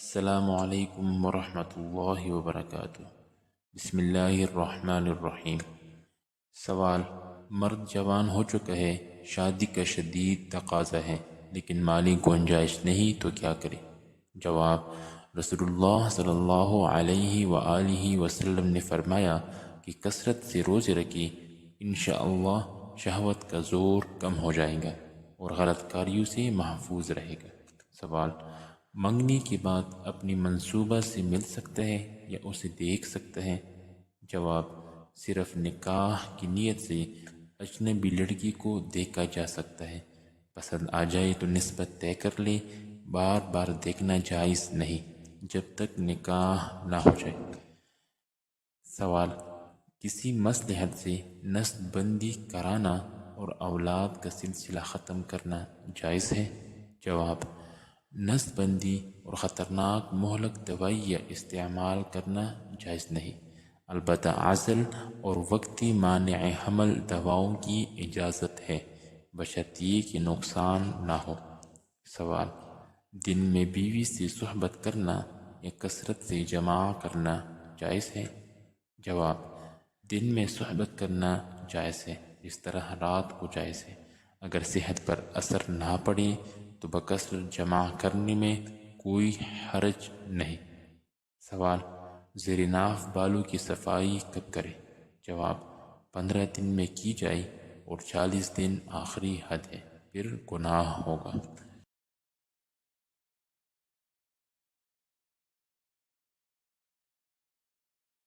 السلام علیکم ورحمۃ اللہ وبرکاتہ۔ بسم اللہ الرحمن الرحیم۔ سوال: مرد جوان ہو چکا ہے، شادی کا شدید تقاضا ہے لیکن مالی گنجائش نہیں تو کیا کرے؟ جواب: رسول اللہ صلی اللہ علیہ وآلہ وسلم نے فرمایا کہ کثرت سے روزے رکھی، انشاءاللہ شہوت کا زور کم ہو جائے گا اور غلط کاریوں سے محفوظ رہے گا۔ سوال: منگنی کے بعد اپنی منصوبہ سے مل سکتا ہے یا اسے دیکھ سکتا ہے؟ جواب: صرف نکاح کی نیت سے اجنبی لڑکی کو دیکھا جا سکتا ہے، پسند آ جائے تو نسبت طے کر لے، بار بار دیکھنا جائز نہیں جب تک نکاح نہ ہو جائے۔ سوال: کسی مصلحت سے نسل بندی کرانا اور اولاد کا سلسلہ ختم کرنا جائز ہے؟ جواب: نسل بندی اور خطرناک مہلک دوائیاں استعمال کرنا جائز نہیں، البتہ عزل اور وقتی مانع حمل دواؤں کی اجازت ہے بشرطیہ کہ نقصان نہ ہو۔ سوال: دن میں بیوی سے صحبت کرنا یا کثرت سے جماع کرنا جائز ہے؟ جواب: دن میں صحبت کرنا جائز ہے جس طرح رات کو جائز ہے، اگر صحت پر اثر نہ پڑے تو بکثرت جماع کرنے میں کوئی حرج نہیں۔ سوال: زیر ناف بالوں کی صفائی کب کرے؟ جواب: 15 دن میں کی جائے اور 40 دن آخری حد ہے، پھر گناہ ہوگا۔